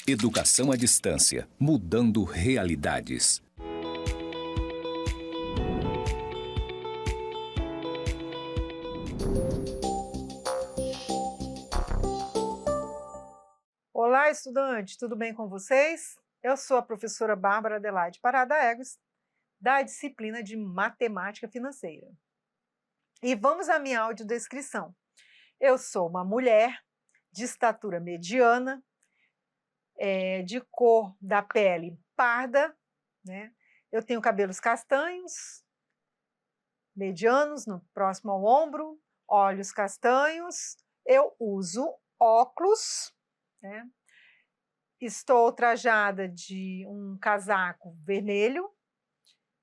Educação à distância, mudando realidades. Olá, estudantes, tudo bem com vocês? Eu sou a professora Bárbara Adelaide Parada Egos, da disciplina de Matemática Financeira. E vamos à minha audiodescrição. Eu sou uma mulher de estatura mediana, de cor da pele parda, né? Eu tenho cabelos castanhos, medianos, próximo ao ombro, olhos castanhos, eu uso óculos, né? Estou trajada de um casaco vermelho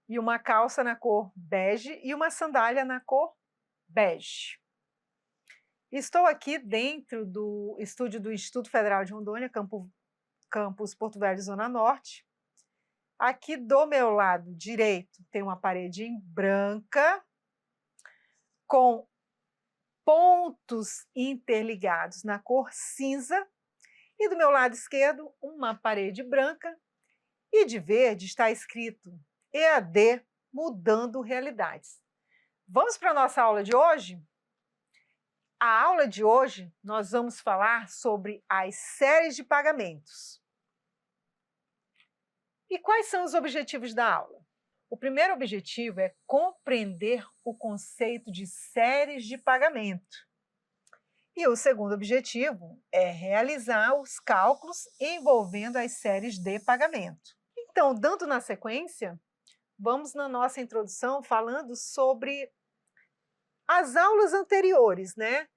e uma calça na cor bege e uma sandália na cor bege. Estou aqui dentro do estúdio do Instituto Federal de Rondônia, campus Porto Velho, Zona Norte. Aqui do meu lado direito tem uma parede em branca com pontos interligados na cor cinza e do meu lado esquerdo uma parede branca e de verde está escrito EAD Mudando Realidades. Vamos para a nossa aula de hoje? A aula de hoje nós vamos falar sobre as séries de pagamentos. E quais são os objetivos da aula? O primeiro objetivo é compreender o conceito de séries de pagamento. E o segundo objetivo é realizar os cálculos envolvendo as séries de pagamento. Então, dando na sequência, vamos na nossa introdução falando sobre as aulas anteriores, né?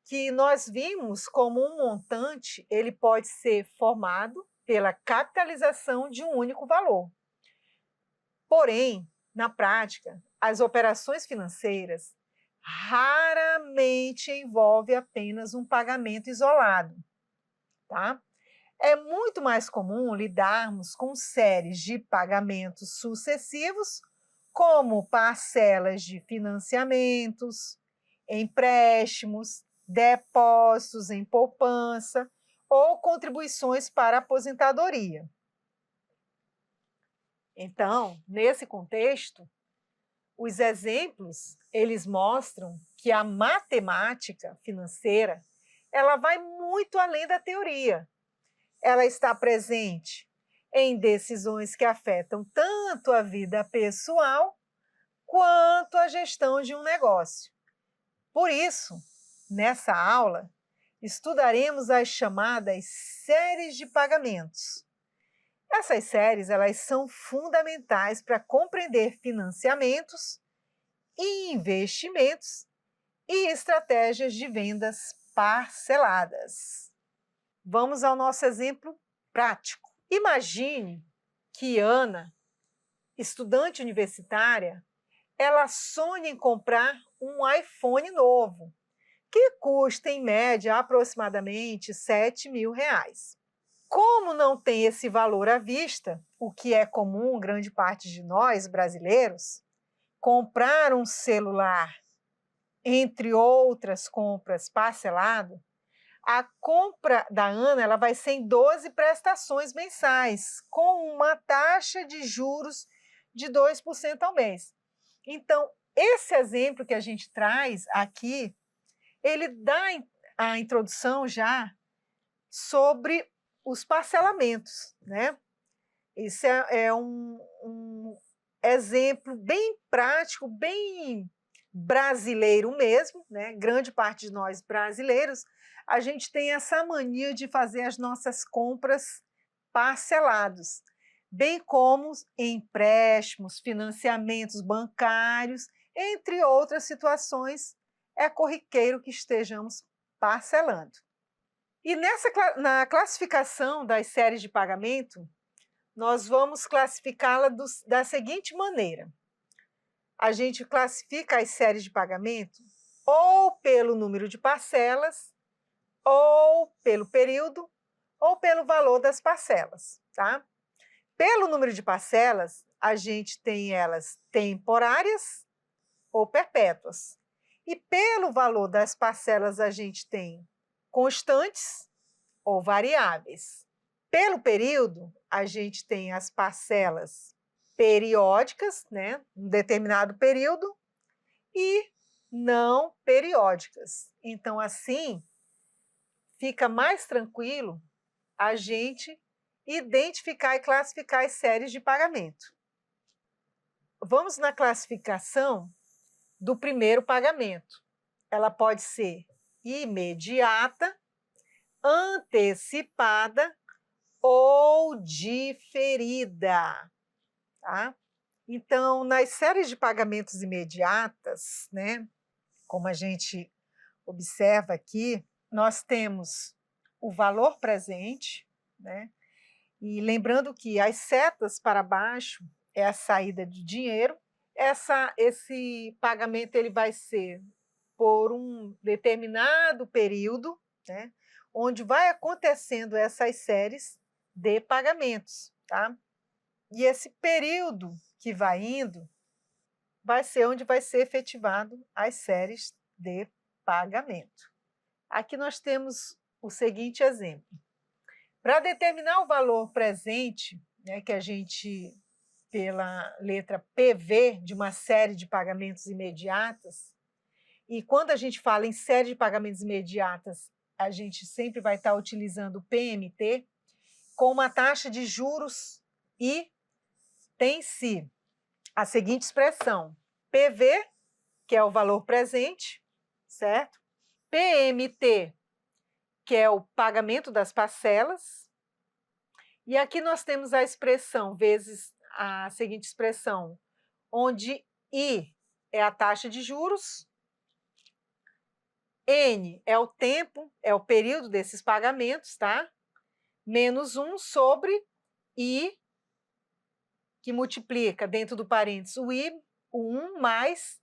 Que nós vimos como um montante, ele pode ser formado pela capitalização de um único valor. Porém, na prática, as operações financeiras raramente envolvem apenas um pagamento isolado, tá? É muito mais comum lidarmos com séries de pagamentos sucessivos, como parcelas de financiamentos, empréstimos, depósitos em poupança ou contribuições para a aposentadoria. Então, nesse contexto, os exemplos, eles mostram que a matemática financeira, ela vai muito além da teoria. Ela está presente em decisões que afetam tanto a vida pessoal quanto a gestão de um negócio. Por isso, nessa aula, estudaremos as chamadas séries de pagamentos. Essas séries, elas são fundamentais para compreender financiamentos, investimentos e estratégias de vendas parceladas. Vamos ao nosso exemplo prático. Imagine que Ana, estudante universitária, ela sonha em comprar um iPhone novo, que custa em média aproximadamente R$ 7.000. Como não tem esse valor à vista, o que é comum grande parte de nós brasileiros, comprar um celular, entre outras compras parcelado, a compra da Ana ela vai ser em 12 prestações mensais, com uma taxa de juros de 2% ao mês. Então, esse exemplo que a gente traz aqui, ele dá a introdução já sobre os parcelamentos, né? Esse é um exemplo bem prático, bem brasileiro mesmo, né? Grande parte de nós brasileiros, a gente tem essa mania de fazer as nossas compras parcelados, bem como empréstimos, financiamentos bancários, entre outras situações, é corriqueiro que estejamos parcelando. E na classificação das séries de pagamento, nós vamos classificá-la da seguinte maneira. A gente classifica as séries de pagamento ou pelo número de parcelas, ou pelo período, ou pelo valor das parcelas, tá? Pelo número de parcelas, a gente tem elas temporárias ou perpétuas. E pelo valor das parcelas, a gente tem constantes ou variáveis. Pelo período, a gente tem as parcelas periódicas, né, um determinado período, e não periódicas. Então, assim, fica mais tranquilo a gente identificar e classificar as séries de pagamento. Vamos na classificação do primeiro pagamento. Ela pode ser imediata, antecipada ou diferida, tá? Então, nas séries de pagamentos imediatas, né, como a gente observa aqui, nós temos o valor presente, né? E lembrando que as setas para baixo é a saída de dinheiro. Esse pagamento ele vai ser por um determinado período, né, onde vai acontecendo essas séries de pagamentos, tá? E esse período que vai indo vai ser onde vai ser efetivado as séries de pagamento. Aqui nós temos o seguinte exemplo. Para determinar o valor presente, né, que a gente, pela letra PV, de uma série de pagamentos imediatas, e quando a gente fala em série de pagamentos imediatas, a gente sempre vai estar utilizando o PMT, com uma taxa de juros e tem-se a seguinte expressão: PV, que é o valor presente, certo? PMT, que é o pagamento das parcelas. E aqui nós temos a expressão vezes a seguinte expressão, onde I é a taxa de juros, N é o tempo, é o período desses pagamentos, tá? Menos 1 sobre I, que multiplica dentro do parênteses o I, o 1 mais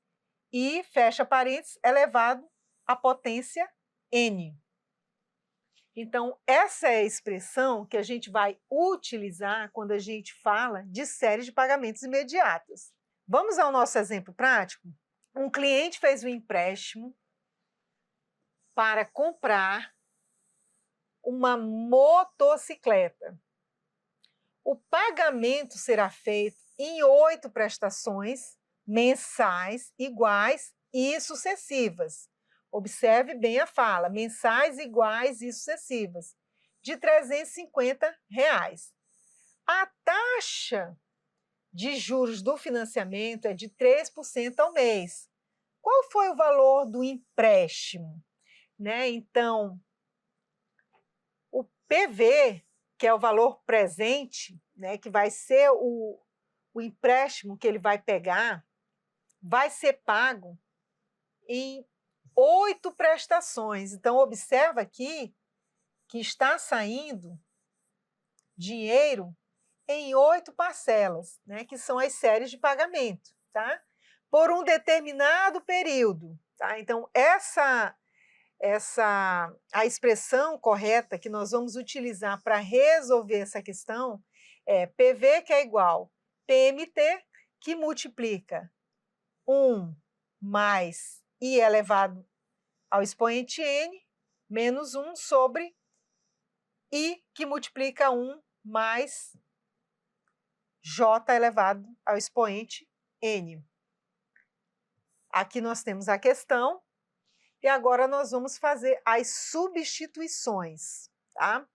I, fecha parênteses, elevado à potência N. Então, essa é a expressão que a gente vai utilizar quando a gente fala de série de pagamentos imediatos. Vamos ao nosso exemplo prático? Um cliente fez um empréstimo para comprar uma motocicleta. O pagamento será feito em 8 prestações mensais iguais e sucessivas. Observe bem a fala, mensais iguais e sucessivas, de R$ 350. A taxa de juros do financiamento é de 3% ao mês. Qual foi o valor do empréstimo? Né? Então, o PV, que é o valor presente, né, que vai ser o empréstimo que ele vai pegar, vai ser pago em 8 prestações. Então, observa aqui que está saindo dinheiro em 8 parcelas, né, que são as séries de pagamento, tá? Por um determinado período, tá? Então, a expressão correta que nós vamos utilizar para resolver essa questão é PV, que é igual PMT, que multiplica 1 mais I elevado ao expoente N, menos 1 sobre I, que multiplica 1 mais J elevado ao expoente N. Aqui nós temos a questão, e agora nós vamos fazer as substituições, tá?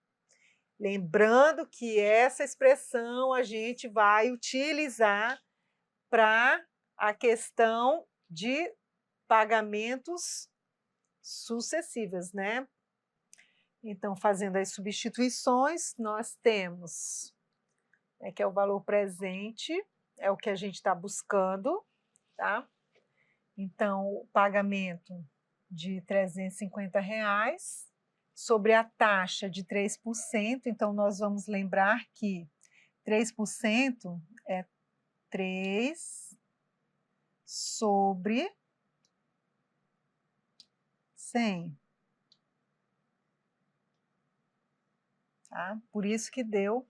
Lembrando que essa expressão a gente vai utilizar para a questão de pagamentos sucessivos, né? Então, fazendo as substituições, nós temos, né, que é o valor presente, é o que a gente está buscando, tá? Então, o pagamento de R$ 350 sobre a taxa de 3%, então nós vamos lembrar que 3% é 3 sobre 100. Tá? Por isso que deu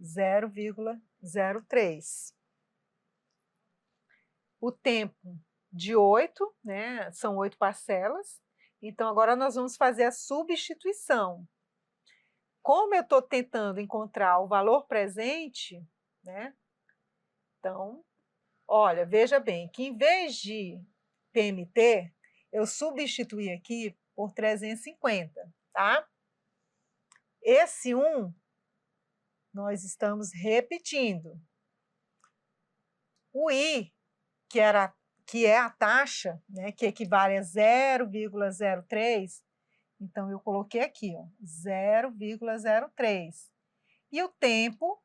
0,03. O tempo de 8, né, são 8 parcelas, então agora nós vamos fazer a substituição. como eu estou tentando encontrar o valor presente, né? Então, olha, veja bem, que em vez de PMT, eu substituí aqui por 350, tá? Esse 1, nós estamos repetindo. O I, que é a taxa, né, que equivale a 0,03, então eu coloquei aqui, ó, 0,03. E o tempo,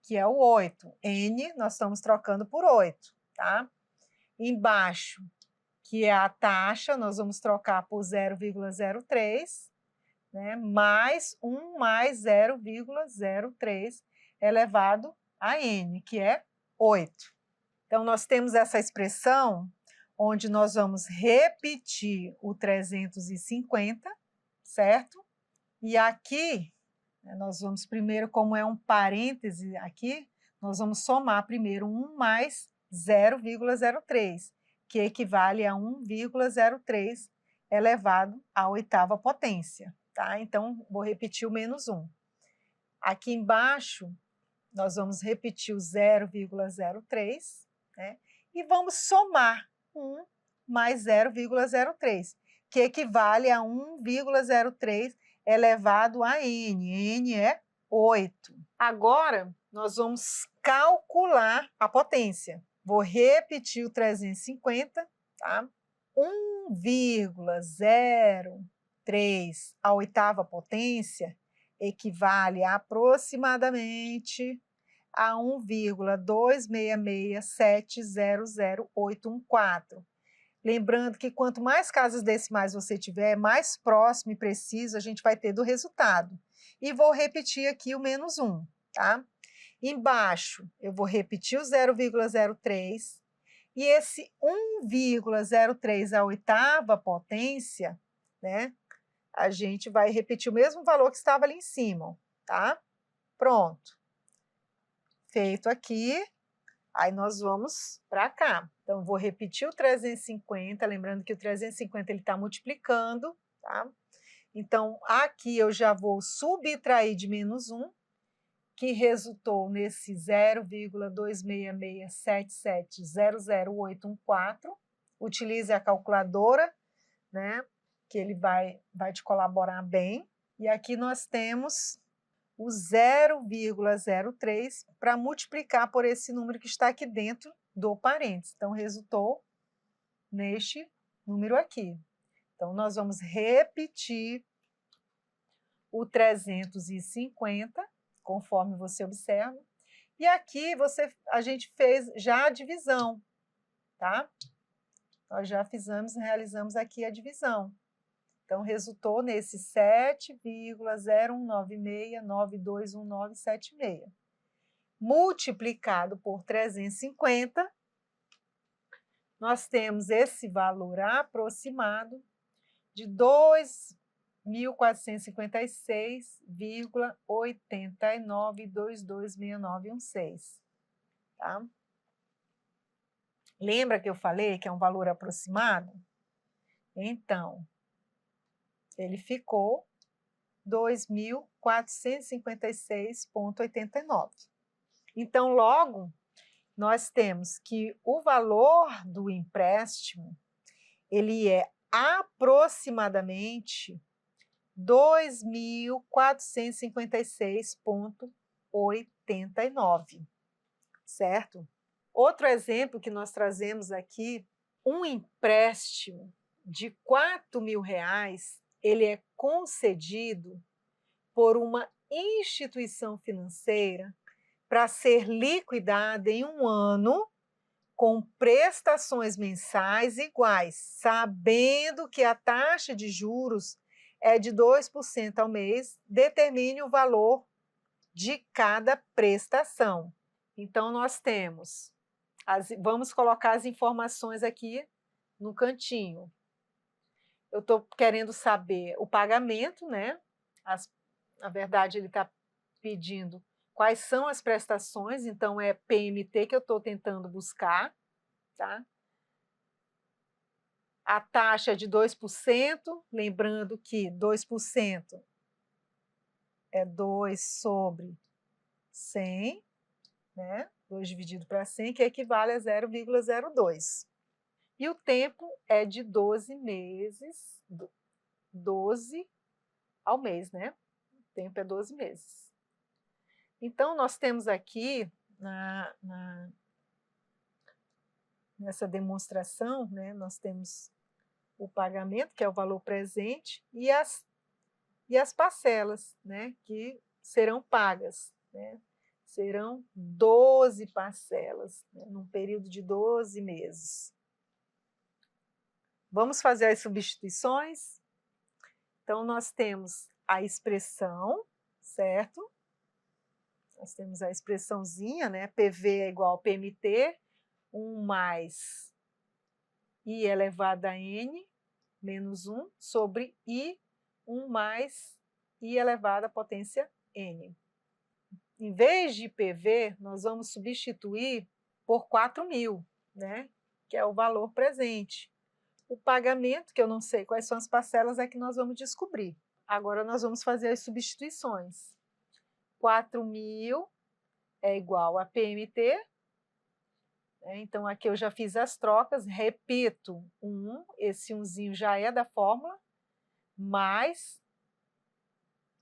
que é o 8. N, nós estamos trocando por 8, tá? Embaixo, que é a taxa, nós vamos trocar por 0,03, né? Mais 1 mais 0,03 elevado a N, que é 8. Então, nós temos essa expressão onde nós vamos repetir o 350, certo? E aqui, nós vamos primeiro, como é um parêntese aqui, nós vamos somar primeiro 1 mais 0,03, que equivale a 1,03 elevado à oitava potência, tá? Então, vou repetir o menos 1. Aqui embaixo, nós vamos repetir o 0,03, né? E vamos somar 1 mais 0,03, que equivale a 1,03 elevado a N. N é 8. Agora, nós vamos calcular a potência. Vou repetir o 350, tá? 1,03 à oitava potência equivale a aproximadamente a 1,266700814. Lembrando que quanto mais casas decimais você tiver, mais próximo e preciso a gente vai ter do resultado. E vou repetir aqui o menos 1, tá? Embaixo, eu vou repetir o 0,03, e esse 1,03 à oitava potência, né? A gente vai repetir o mesmo valor que estava ali em cima, tá? Pronto. Feito aqui, aí nós vamos para cá. Então, vou repetir o 350, lembrando que o 350 ele está multiplicando, tá? Então, aqui eu já vou subtrair de menos 1, que resultou nesse 0,26677000814. Utilize a calculadora, né? Que ele vai te colaborar bem. E aqui nós temos o 0,03 para multiplicar por esse número que está aqui dentro do parênteses. Então, resultou neste número aqui. Então, nós vamos repetir o 350, conforme você observa. E aqui a gente fez já a divisão, tá? Nós já realizamos aqui a divisão. Então, resultou nesse 7,0196921976. Multiplicado por 350, nós temos esse valor aproximado de 2.456,89226916. Tá? Lembra que eu falei que é um valor aproximado? Então, ele ficou 2.456,89. Então, logo, nós temos que o valor do empréstimo, ele é aproximadamente 2.456,89, certo? Outro exemplo que nós trazemos aqui, um empréstimo de R$4.000, ele é concedido por uma instituição financeira para ser liquidada em um ano com prestações mensais iguais, sabendo que a taxa de juros é de 2% ao mês, determine o valor de cada prestação. Então, nós temos, vamos colocar as informações aqui no cantinho. Eu estou querendo saber o pagamento, né? Na verdade, ele está pedindo quais são as prestações, então é PMT que eu estou tentando buscar, tá? A taxa é de 2%, lembrando que 2% é 2 sobre 100, né? 2 dividido para 100, que equivale a 0,02. E o tempo é de 12 meses, 12 ao mês, né? O tempo é 12 meses. Então, nós temos aqui, nessa demonstração, né, nós temos o pagamento, que é o valor presente, e as parcelas, né, que serão pagas, né? Serão 12 parcelas, né, num período de 12 meses. Vamos fazer as substituições? Então, nós temos a expressão, certo? Nós temos a expressãozinha, né? PV é igual a PMT, 1 mais I elevado a N, menos 1, sobre I, 1 mais I elevado à potência N. Em vez de PV, nós vamos substituir por 4.000, né? Que é o valor presente. O pagamento, que eu não sei quais são as parcelas, é que nós vamos descobrir. Agora nós vamos fazer as substituições. 4.000 é igual a PMT, né? Então aqui eu já fiz as trocas, repito, 1, esse 1zinho já é da fórmula, mais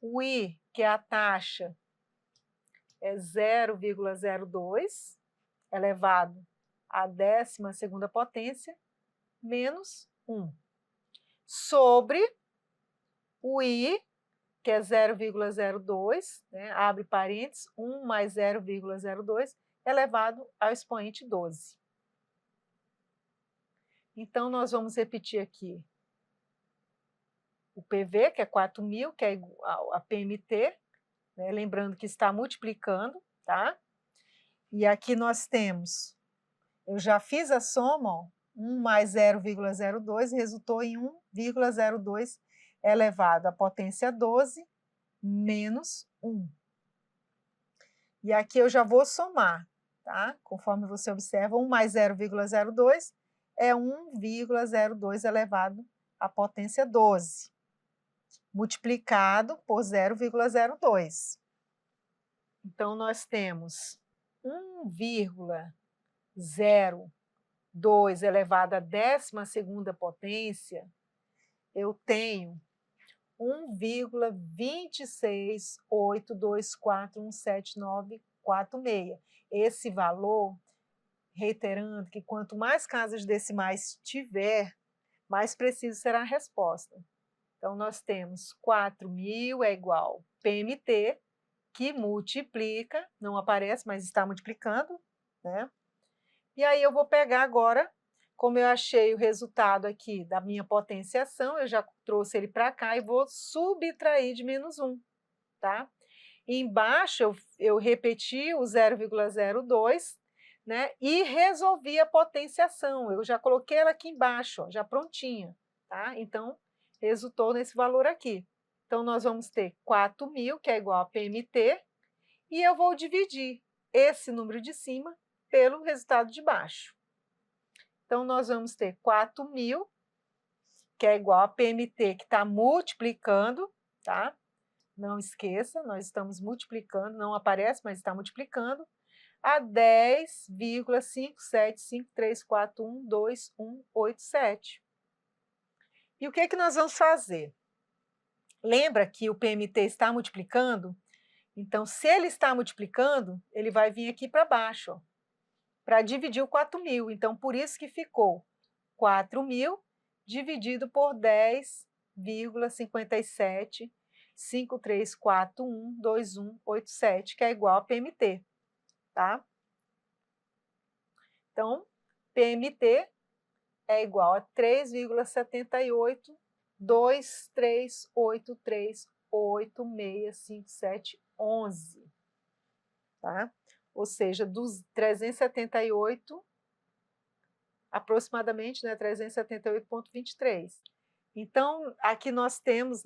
o I, que é a taxa, é 0,02, elevado à 12ª potência, menos 1, sobre o I, que é 0,02, né, abre parênteses, 1 mais 0,02, elevado ao expoente 12. Então, nós vamos repetir aqui o PV, que é 4.000, que é igual a PMT, né, lembrando que está multiplicando, tá? E aqui nós temos, eu já fiz a soma, ó, 1 mais 0,02 resultou em 1,02 elevado à potência 12 menos 1. E aqui eu já vou somar, tá? Conforme você observa, 1 mais 0,02 é 1,02 elevado à potência 12, multiplicado por 0,02. Então, nós temos 1,02 elevado à 12ª potência, eu tenho 1,26824179646. Esse valor, reiterando que quanto mais casas decimais tiver, mais preciso será a resposta. Então, nós temos 4.000 é igual PMT, que multiplica, não aparece, mas está multiplicando, né? E aí eu vou pegar agora, como eu achei o resultado aqui da minha potenciação, eu já trouxe ele para cá e vou subtrair de menos 1, tá? E embaixo eu repeti o 0,02, né? E resolvi a potenciação, eu já coloquei ela aqui embaixo, ó, já prontinha, tá? Então, resultou nesse valor aqui. Então, nós vamos ter 4.000, que é igual a PMT, e eu vou dividir esse número de cima pelo resultado de baixo. Então, nós vamos ter 4.000, que é igual a PMT, que está multiplicando, tá? Não esqueça, nós estamos multiplicando, não aparece, mas está multiplicando, a 10,5753412,187. E o que que nós vamos fazer? Lembra que o PMT está multiplicando? Então, se ele está multiplicando, ele vai vir aqui para baixo, ó, para dividir o 4.000. Então, por isso que ficou 4.000 dividido por 10,5753412187, que é igual a PMT, tá? Então, PMT é igual a 3,7823865711, tá? Ou seja, dos 378, aproximadamente, né, 378,23. Então, aqui nós temos,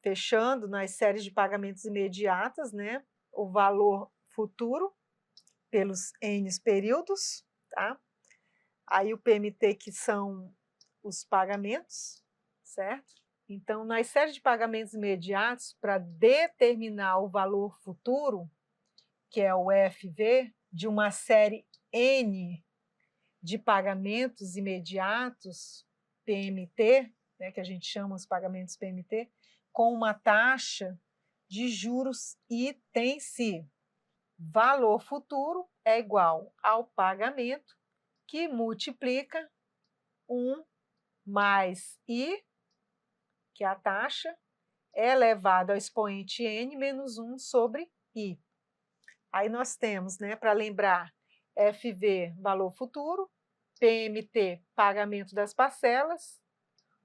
fechando nas séries de pagamentos imediatas, né, o valor futuro pelos N períodos, tá? Aí o PMT, que são os pagamentos, certo? Então, nas séries de pagamentos imediatos, para determinar o valor futuro, que é o FV, de uma série N de pagamentos imediatos, PMT, né, que a gente chama os pagamentos PMT, com uma taxa de juros item-se. Valor futuro é igual ao pagamento que multiplica 1 mais I, que é a taxa, elevado ao expoente n menos 1 sobre I. Aí nós temos, né, para lembrar, FV, valor futuro, PMT, pagamento das parcelas,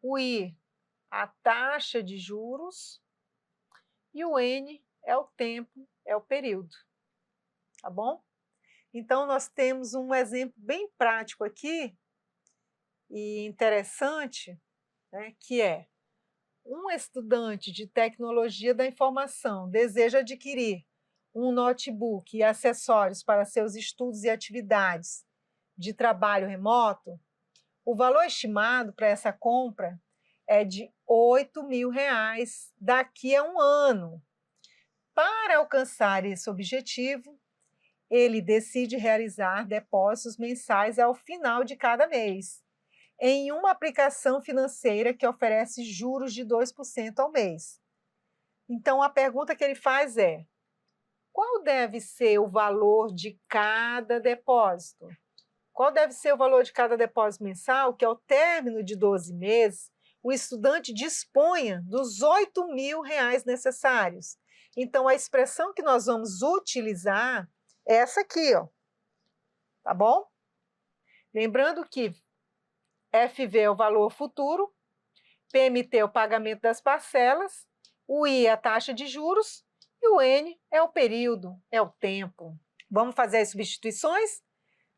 o I, a taxa de juros, e o N é o tempo, é o período. Tá bom? Então, nós temos um exemplo bem prático aqui e interessante, né, que é um estudante de tecnologia da informação deseja adquirir um notebook e acessórios para seus estudos e atividades de trabalho remoto. O valor estimado para essa compra é de R$ 8.000 daqui a um ano. Para alcançar esse objetivo, ele decide realizar depósitos mensais ao final de cada mês, em uma aplicação financeira que oferece juros de 2% ao mês. Então, a pergunta que ele faz é: qual deve ser o valor de cada depósito? Qual deve ser o valor de cada depósito mensal que, ao término de 12 meses, o estudante disponha dos R$ 8.000 necessários? Então, a expressão que nós vamos utilizar é essa aqui, ó. Tá bom? Lembrando que FV é o valor futuro, PMT é o pagamento das parcelas, o I é a taxa de juros e o N é o período, é o tempo. Vamos fazer as substituições?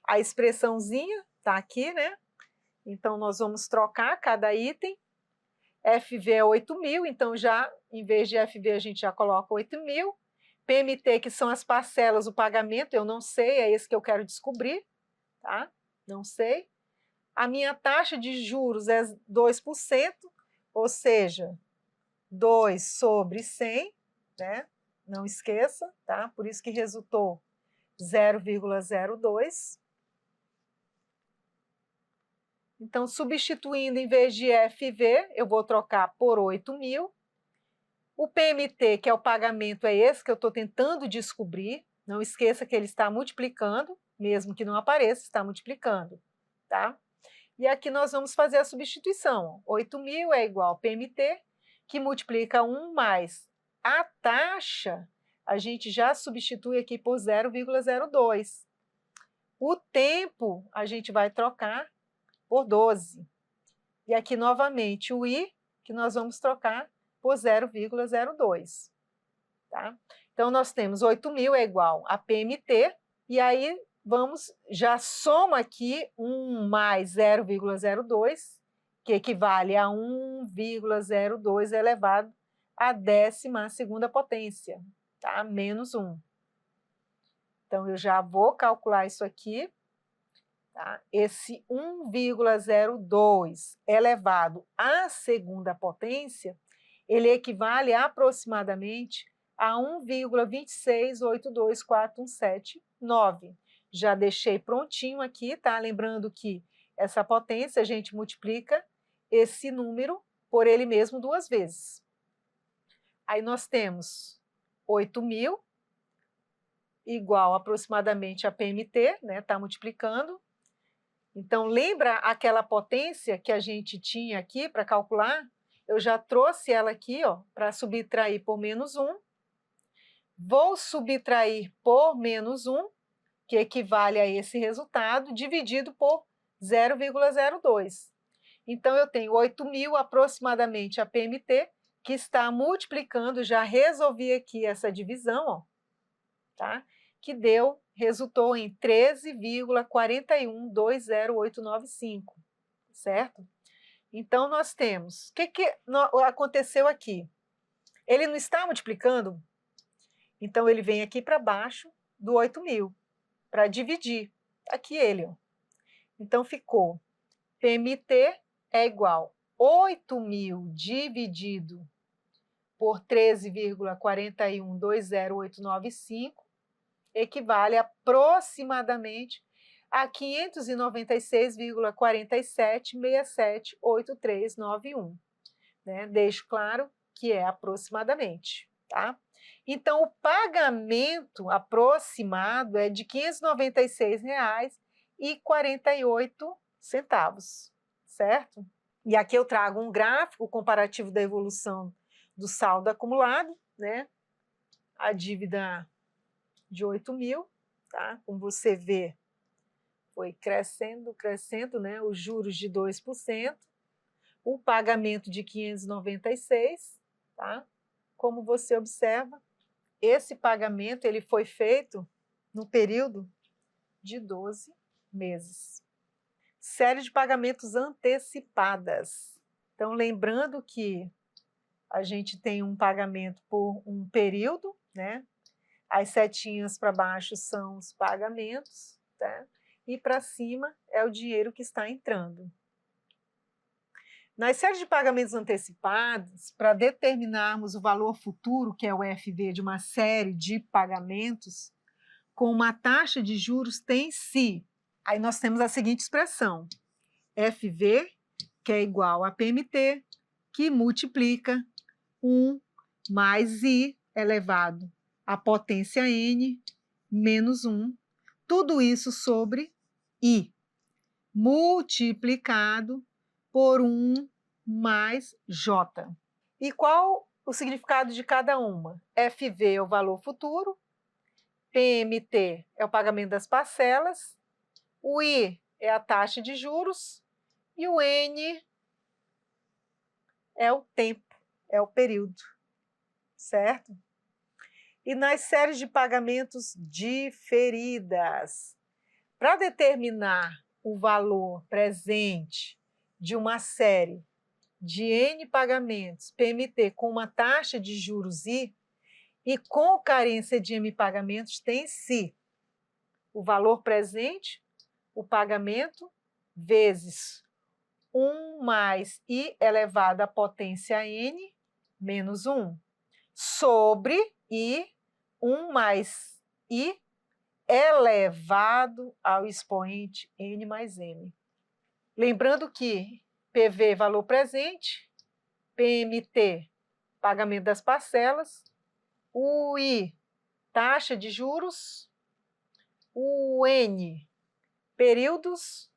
A expressãozinha está aqui, né? Então, nós vamos trocar cada item. FV é 8.000, então já, em vez de FV, a gente já coloca 8.000. PMT, que são as parcelas, o pagamento, eu não sei, é esse que eu quero descobrir, tá? Não sei. A minha taxa de juros é 2%, ou seja, 2 sobre 100, né? Não esqueça, tá? Por isso que resultou 0,02. Então, substituindo, em vez de FV, eu vou trocar por 8.000. O PMT, que é o pagamento, é esse que eu estou tentando descobrir. Não esqueça que ele está multiplicando, mesmo que não apareça, está multiplicando, tá? E aqui nós vamos fazer a substituição. 8.000 é igual ao PMT, que multiplica 1 mais a taxa, a gente já substitui aqui por 0,02. O tempo, a gente vai trocar por 12. E aqui, novamente, o I, que nós vamos trocar por 0,02. Tá? Então, nós temos 8.000 é igual a PMT, e aí já soma aqui 1 mais 0,02, que equivale a 1,02 elevado à 12ª potência, tá? Menos 1. Então, eu já vou calcular isso aqui. Tá? Esse 1,02 elevado à 2ª potência, ele equivale aproximadamente a 1,2682417,9. Já deixei prontinho aqui, tá? Lembrando que essa potência a gente multiplica esse número por ele mesmo 2 vezes. Aí nós temos 8.000 igual aproximadamente a PMT, né? Tá multiplicando. Então, lembra aquela potência que a gente tinha aqui para calcular? Eu já trouxe ela aqui, ó, para subtrair por menos 1. Vou subtrair por menos 1, que equivale a esse resultado, dividido por 0,02. Então, eu tenho 8.000 aproximadamente a PMT, que está multiplicando, já resolvi aqui essa divisão, ó, tá? Que resultou em 13,4120895, certo? Então, nós temos... O que aconteceu aqui? Ele não está multiplicando? Então, ele vem aqui para baixo do 8.000, para dividir. Aqui ele, ó. Então, ficou PMT é igual 8.000 dividido por 13,4120895 equivale aproximadamente a 596,47678391, né? Deixo claro que é aproximadamente, tá? Então, o pagamento aproximado é de R$ 596,48, certo? E aqui eu trago um gráfico comparativo da evolução do saldo acumulado, né? A dívida de 8.000, tá? Como você vê, foi crescendo, né? Os juros de 2%, o pagamento de 596, tá? Como você observa, esse pagamento ele foi feito no período de 12 meses. Série de pagamentos antecipadas. Então, lembrando que a gente tem um pagamento por um período, né? As setinhas para baixo são os pagamentos, tá? E para cima é o dinheiro que está entrando. Nas séries de pagamentos antecipados, para determinarmos o valor futuro, que é o FV de uma série de pagamentos, com uma taxa de juros tem si. Aí nós temos a seguinte expressão: FV, que é igual a PMT, que multiplica 1 mais I elevado à potência N menos 1, tudo isso sobre I, multiplicado por 1 mais J. E qual o significado de cada uma? FV é o valor futuro, PMT é o pagamento das parcelas, o I é a taxa de juros e o N é o tempo, é o período, certo? E nas séries de pagamentos diferidas, para determinar o valor presente de uma série de N pagamentos PMT com uma taxa de juros I e com carência de M pagamentos tem si o valor presente, o pagamento, vezes 1 mais I elevado à potência N menos 1, sobre I, 1 mais I elevado ao expoente N mais M. Lembrando que PV, valor presente, PMT, pagamento das parcelas, o I, taxa de juros, o N, períodos,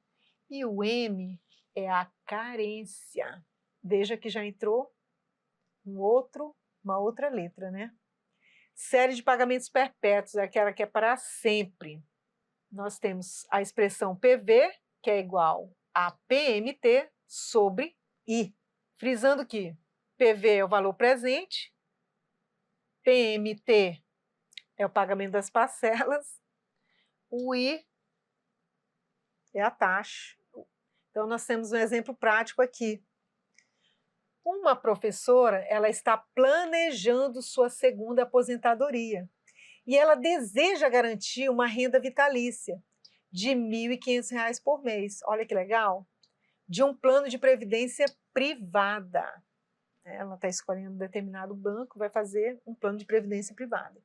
e o M é a carência. Veja que já entrou uma outra letra, né? Série de pagamentos perpétuos é aquela que é para sempre. Nós temos a expressão PV, que é igual a PMT sobre I. Frisando que PV é o valor presente, PMT é o pagamento das parcelas, o I é a taxa. Então, nós temos um exemplo prático aqui. Uma professora, ela está planejando sua segunda aposentadoria e ela deseja garantir uma renda vitalícia de R$ 1.500 por mês. Olha que legal! De um plano de previdência privada. Ela está escolhendo um determinado banco, vai fazer um plano de previdência privada.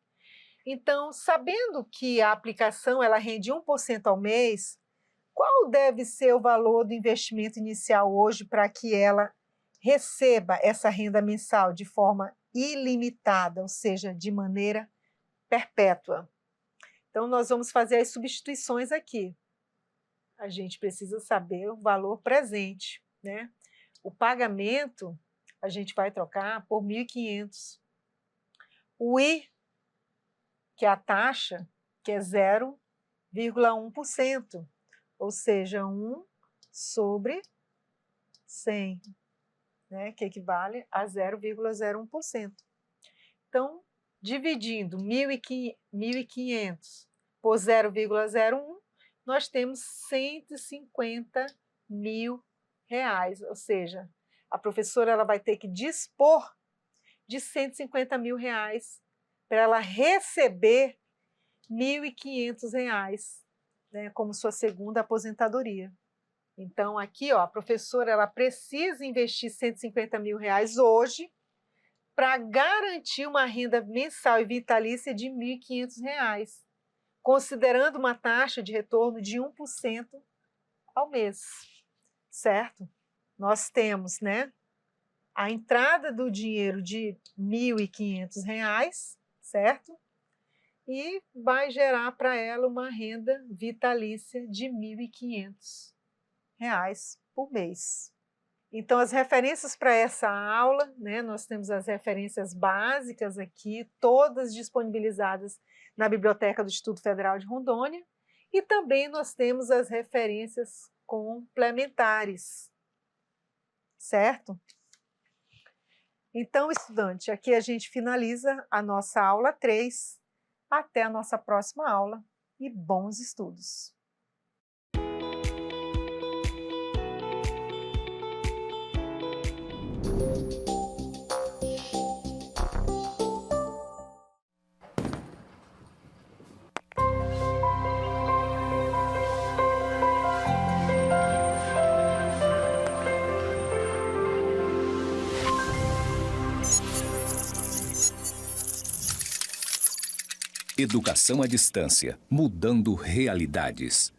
Então, sabendo que a aplicação ela rende 1% ao mês, qual deve ser o valor do investimento inicial hoje para que ela receba essa renda mensal de forma ilimitada, ou seja, de maneira perpétua? Então, nós vamos fazer as substituições aqui. A gente precisa saber o valor presente, né? O pagamento a gente vai trocar por 1.500. O I, que é a taxa, que é 0,1%, ou seja, 1 sobre 100, né? Que equivale a 0,01%. Então, dividindo 1.500 por 0,01, nós temos R$ 150.000, ou seja, a professora ela vai ter que dispor de R$ 150.000 para ela receber R$ 1.500, né, como sua segunda aposentadoria. Então, aqui, ó, a professora ela precisa investir R$ 150 mil hoje para garantir uma renda mensal e vitalícia de R$ 1.500, considerando uma taxa de retorno de 1% ao mês, certo? Nós temos, né, a entrada do dinheiro de R$ 1.500, certo? E vai gerar para ela uma renda vitalícia de R$ 1.500 por mês. Então, as referências para essa aula, né, nós temos as referências básicas aqui, todas disponibilizadas na Biblioteca do Instituto Federal de Rondônia, e também nós temos as referências complementares, certo? Então, estudante, aqui a gente finaliza a nossa aula 3. Até a nossa próxima aula e bons estudos! Educação à distância, mudando realidades.